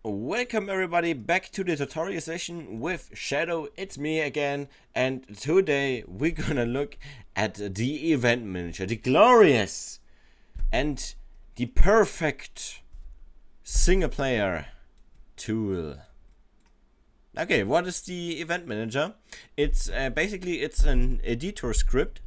Welcome everybody back to the tutorial session with Shadow. It's me again, and today we're gonna look at the event manager, the glorious and the perfect single player tool. Okay, what is the event manager? It's basically it's an editor script.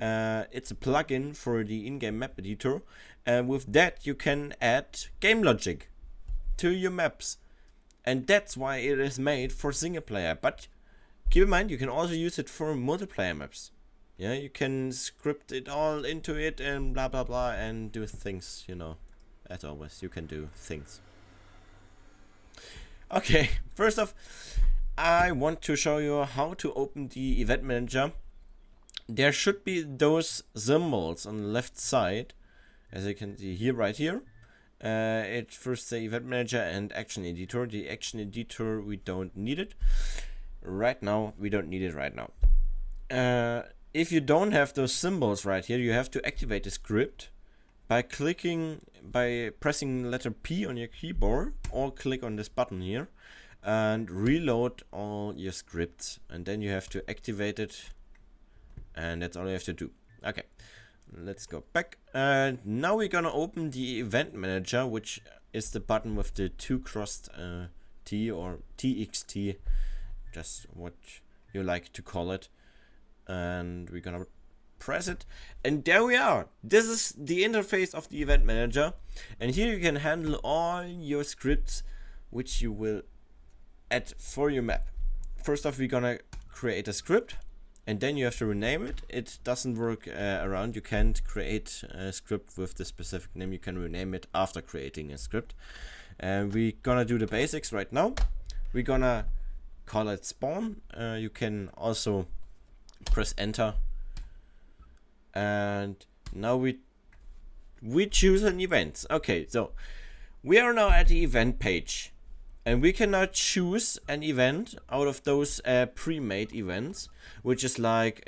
It's a plugin for the in-game map editor, and with that you can add game logic to your maps, and that's why it is made for single player. But keep in mind, you can also use it for multiplayer maps. Yeah, you can script it all into it and blah blah blah and do things, you know. As always, you can do things. Okay, first off, I want to show you how to open the event manager. There should be those symbols on the left side, as you can see here, right here. It first say event manager and action editor. The action editor, we don't need it right now. If you don't have those symbols right here, you have to activate the script by pressing letter P on your keyboard, or click on this button here and reload all your scripts, and then you have to activate it, and that's all you have to do. Okay, let's go back, and now we're gonna open the event manager, which is the button with the two crossed T or TXT, just what you like to call it, and we're gonna press it, and there we are. This is the interface of the event manager, and here you can handle all your scripts which you will add for your map. First off, we're gonna create a script, and then you have to rename it. It doesn't work around. You can't create a script with the specific name. You can rename it after creating a script. And we're gonna do the basics right now. We're gonna call it spawn. You can also press enter. And now we choose an event. Okay, so we are now at the event page. And we can now choose an event out of those pre-made events, which is like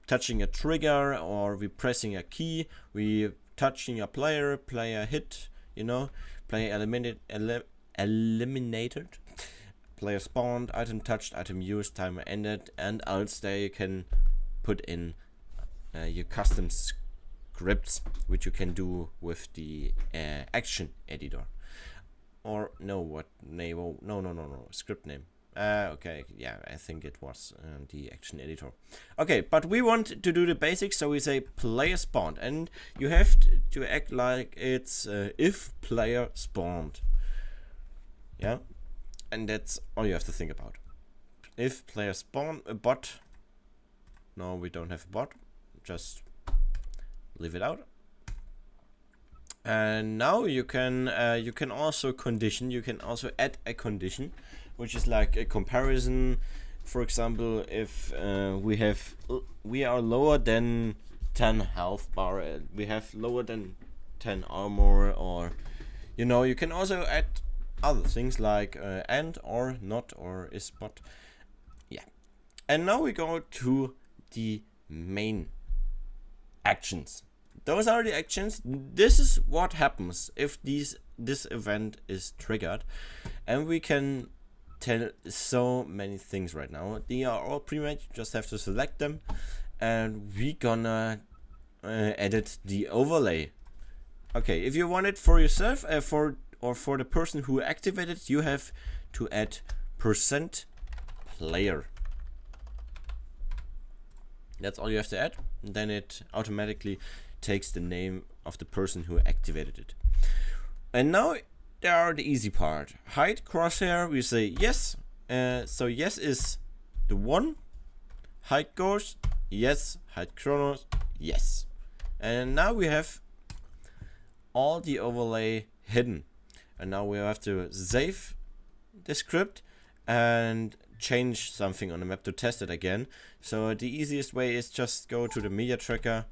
touching a trigger, or we pressing a key, we touching a player hit, you know, player eliminated, player spawned, item touched, item used, timer ended, and else there you can put in your custom scripts, which you can do with the action editor. Or no, script name. Okay, yeah, I think it was the action editor. Okay, but we want to do the basics, so we say player spawned, and you have to act like it's if player spawned. Yeah, and that's all you have to think about. If player spawned, a bot. No, we don't have a bot. Just leave it out. And now you can also condition. You can also add a condition, which is like a comparison. For example, if we are lower than 10 health bar, we have lower than 10 armor, or you know, you can also add other things like and or not or is bot. Yeah. And now we go to the main actions. Those are the actions. This is what happens if this event is triggered, and we can tell so many things right now. They are all pre-made. You just have to select them, and we're gonna edit the overlay. Okay, if you want it for yourself, for the person who activated, you have to add %player. That's all you have to add, and then it automatically takes the name of the person who activated it. And now there are the easy part. Hide crosshair, we say yes. So yes is the 1. Hide ghost, yes. Hide chronos, yes. And now we have all the overlay hidden. And now we have to save the script and change something on the map to test it again. So the easiest way is just go to the media tracker,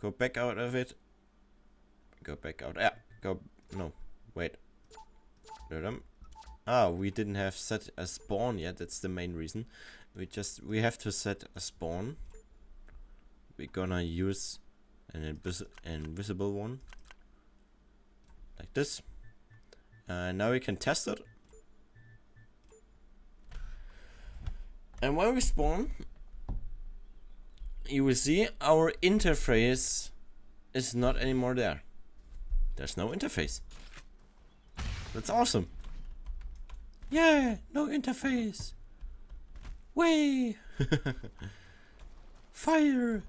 go back out of it, go back out, no, wait. We didn't have set a spawn yet, that's the main reason. We have to set a spawn. We're gonna use an invisible one, like this. Now we can test it. And when we spawn, you will see our interface is not anymore there. There's no interface. That's awesome. Yeah, no interface. Way. Fire.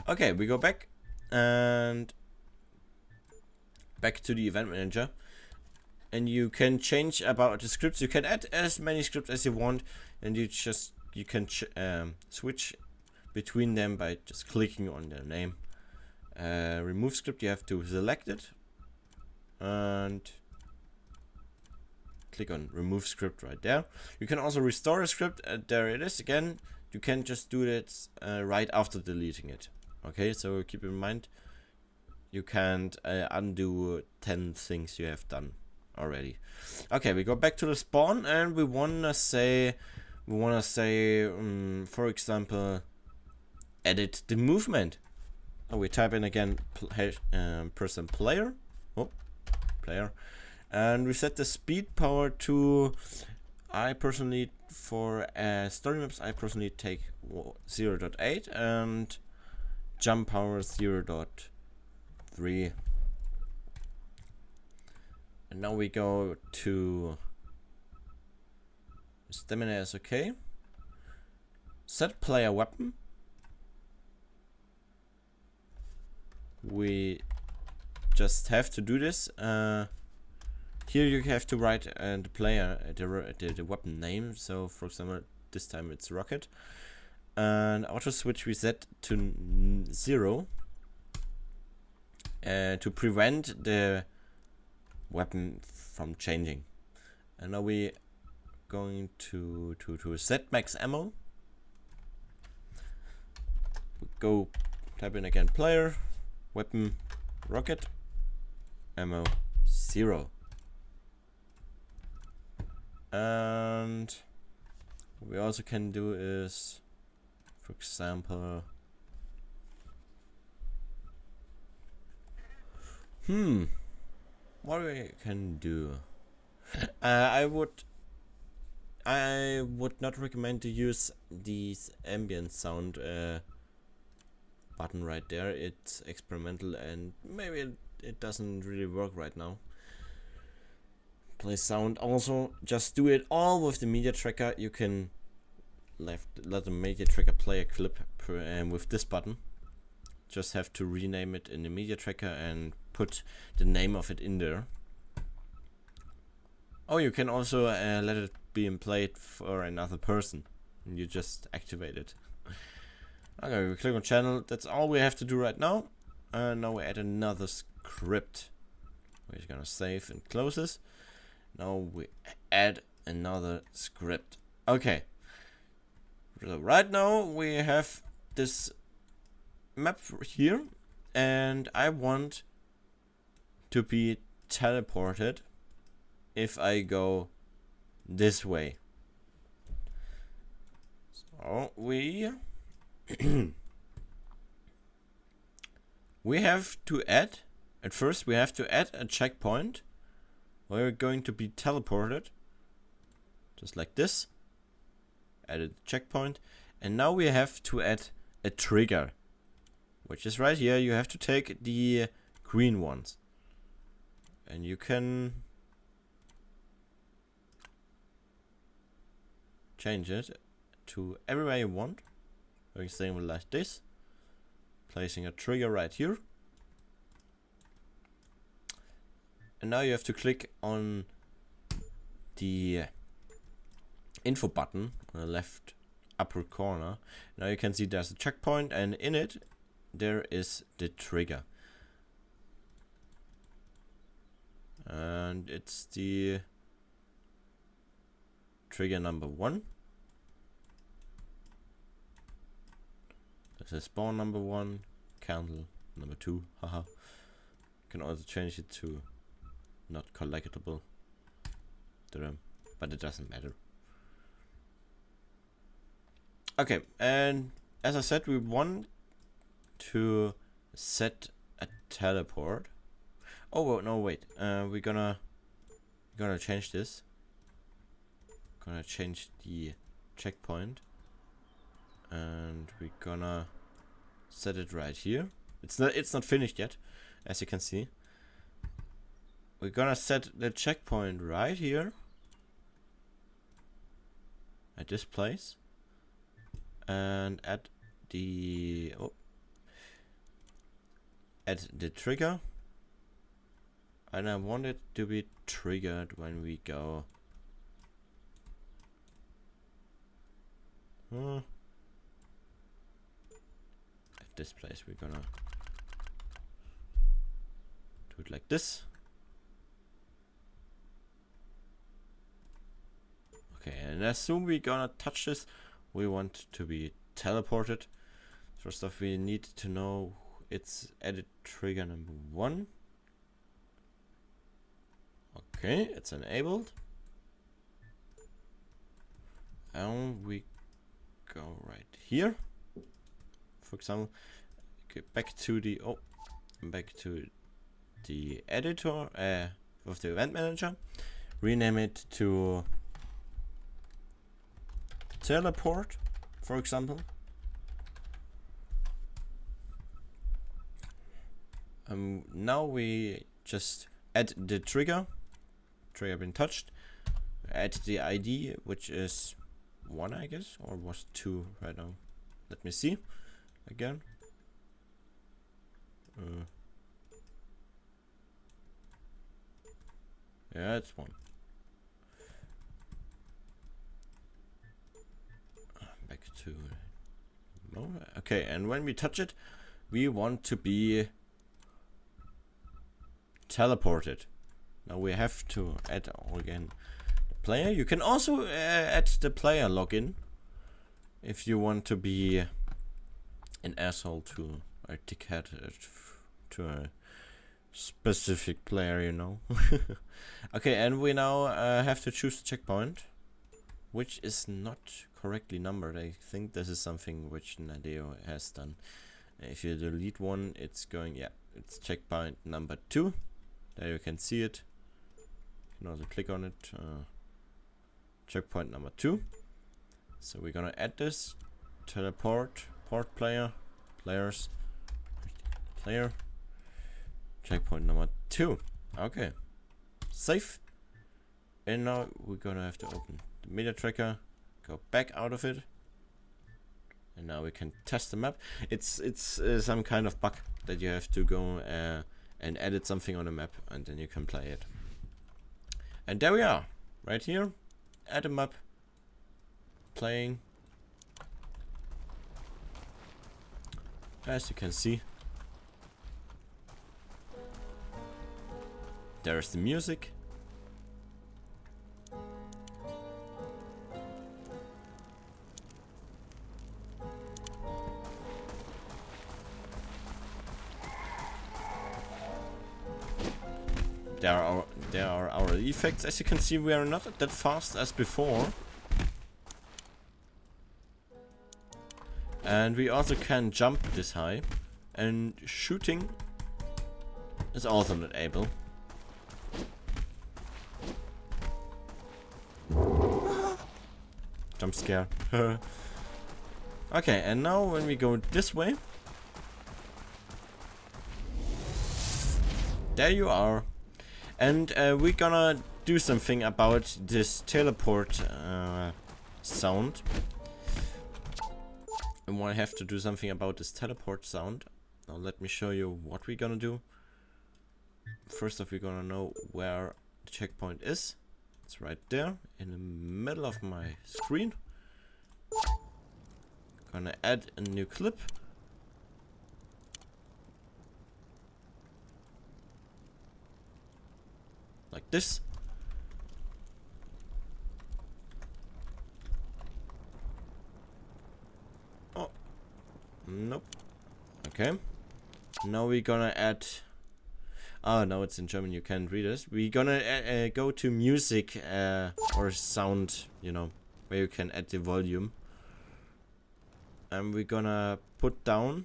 Okay, we go back and back to the event manager, and you can change about the scripts. You can add as many scripts as you want, and you can switch between them by just clicking on their name. Remove script, you have to select it and click on remove script right there. You can also restore a script. There it is again. You can just do that right after deleting it. Okay, so keep in mind you can't undo 10 things you have done already. Okay, we go back to the spawn and we wanna say for example, edit the movement. Oh, we type in again person player. Oh, player. And we set the speed power to, I personally, for story maps, I personally take 0.8 and jump power 0.3. And now we go to stamina is okay. Set player weapon. We just have to do this. Here you have to write the player the weapon name. So for example, this time it's rocket. And auto switch we set to 0 to prevent the weapon from changing. And now we going to set max ammo. We go type in again player weapon rocket ammo 0. And what we also can do is, for example, what we can do, I would not recommend to use these ambient sound button right there. It's experimental and maybe it doesn't really work right now. Play sound also, just do it all with the media tracker. You can let the media tracker play a clip with this button. Just have to rename it in the media tracker and put the name of it in there. Oh, you can also let it be played for another person. And you just activate it. Okay, we click on channel. That's all we have to do right now. Now we add another script. We're just gonna save and close this. Now we add another script. Okay. So right now we have this map here, and I want to be teleported if I go this way. So we have to add, at first we have to add a checkpoint. We're going to be teleported, just like this. Added checkpoint, and now we have to add a trigger, which is right here. You have to take the green ones, and you can change it to everywhere you want. For example, like this, placing a trigger right here. And now you have to click on the info button on the left upper corner. Now you can see there's a checkpoint, and in it there is the trigger. And it's the trigger number 1. This is spawn number 1, candle number 2. Haha. You can also change it to not collectible, but it doesn't matter. Okay, and as I said, we want to set a teleport. Oh no, wait. We're gonna We're gonna change this. Gonna change the checkpoint, and we're gonna set it right here. It's not finished yet, as you can see. We're gonna set the checkpoint right here at this place, and at the trigger, and I want it to be triggered when we go at this place. We're gonna do it like this. Okay, and as soon we're gonna touch this, we want to be teleported. First off, we need to know it's edit trigger number 1. Okay, it's enabled. And we go right here. For example, back to the editor of the event manager. Rename it to teleport, for example. Now we just add the trigger been touched, add the ID, which is 1, I guess, or was 2 right now. Let me see again. Yeah, it's 1. Back to no. Okay, and when we touch it, we want to be teleported. Now we have to add again the player. You can also add the player login if you want to be an asshole to etiquette to a specific player, you know. Okay, and we now have to choose the checkpoint, which is not correctly numbered. I think this is something which Nadeo has done. If you delete one, it's going, yeah, it's checkpoint number 2. There you can see it. You can also click on it. Checkpoint number 2. So we're gonna add this. Port player, players, player. Checkpoint number 2. Okay. Save. And now we're gonna have to open the media tracker, go back out of it, and now we can test the map. It's some kind of bug that you have to go and edit something on a map, and then you can play it. And there we are, right here, add a map, playing. As you can see, there's the music. There are our effects. As you can see, we are not that fast as before. And we also can jump this high. And shooting is also not able. Jump scare. Okay, and now when we go this way, there you are. And we're gonna do something about this teleport sound. And I have to do something about this teleport sound. Now let me show you what we're gonna do. First off, we're gonna know where the checkpoint is. It's right there in the middle of my screen. Gonna add a new clip. Like this. Oh, nope. Okay. Now we're gonna add. Oh no, it's in German. You can't read it. We're gonna go to music or sound. You know, where you can add the volume. And we're gonna put down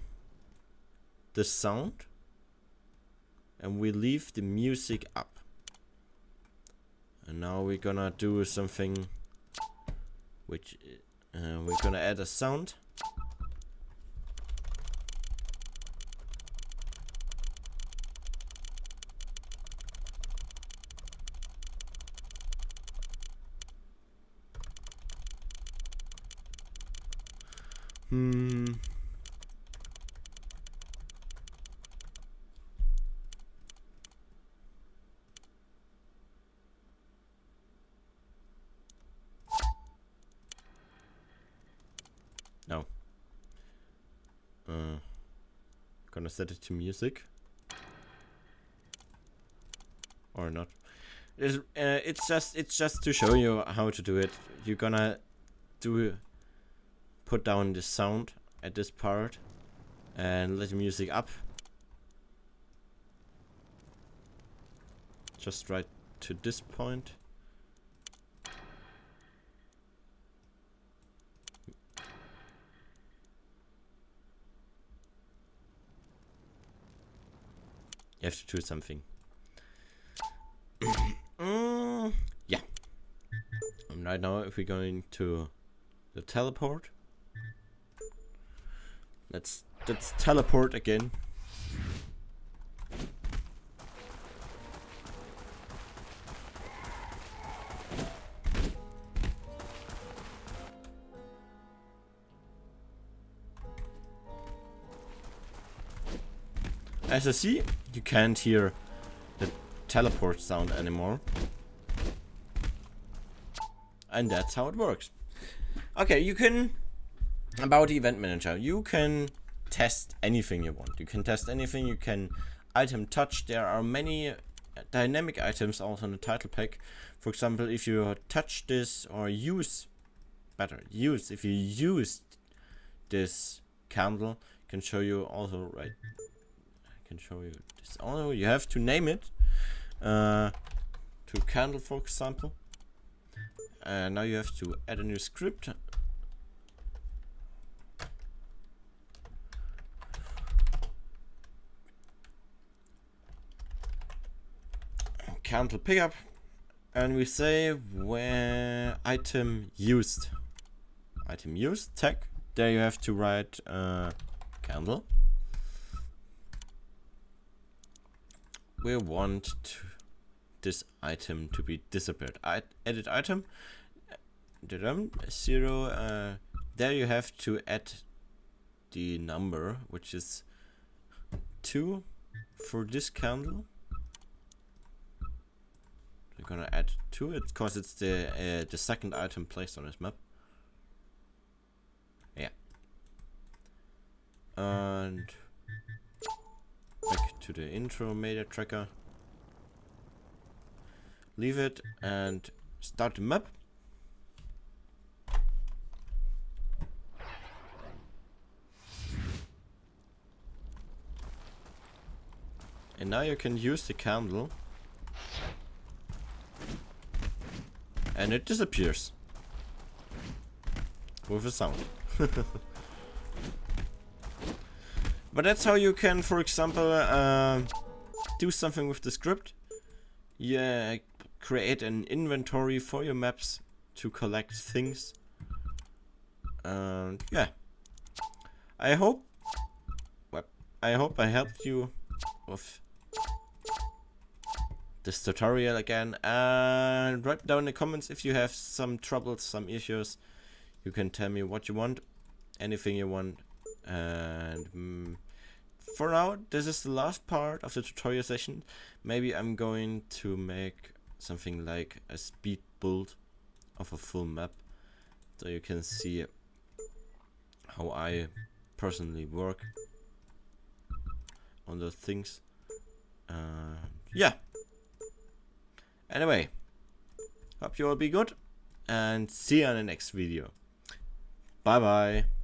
the sound, and we leave the music up. And now we're gonna do something which we're gonna add a sound. No. Gonna set it to music. Or not. It's just to show you how to do it. You're gonna put down the sound at this part and let the music up. Just right to this point. You have to do something. Yeah. And right now, if we're going to the teleport, let's teleport again. As you see, you can't hear the teleport sound anymore. And that's how it works. Okay, you can, about the event manager, you can test anything you want. You can test anything, you can item touch. There are many dynamic items also in the title pack. For example, if you touch this or if you use this candle, I can show you also, right? I can show you this. Also, you have to name it to candle, for example. And now you have to add a new script. Candle pickup, and we say where item used tag. There you have to write candle. We want this item to be disappeared. Edit item. 0. There you have to add the number, which is 2 for this candle. We're gonna add 2 it because it's the second item placed on this map. Yeah. And back to the intro media tracker. Leave it and start the map. And now you can use the candle and it disappears with a sound. But that's how you can, for example, do something with the script. Yeah, create an inventory for your maps to collect things. Yeah, I hope I helped you with this tutorial again, and write down in the comments if you have some troubles, some issues. You can tell me what you want, anything you want. And for now, this is the last part of the tutorial session. Maybe I'm going to make something like a speed build of a full map, so you can see how I personally work on the things. Yeah. Anyway, hope you all be good and see you in the next video. Bye bye.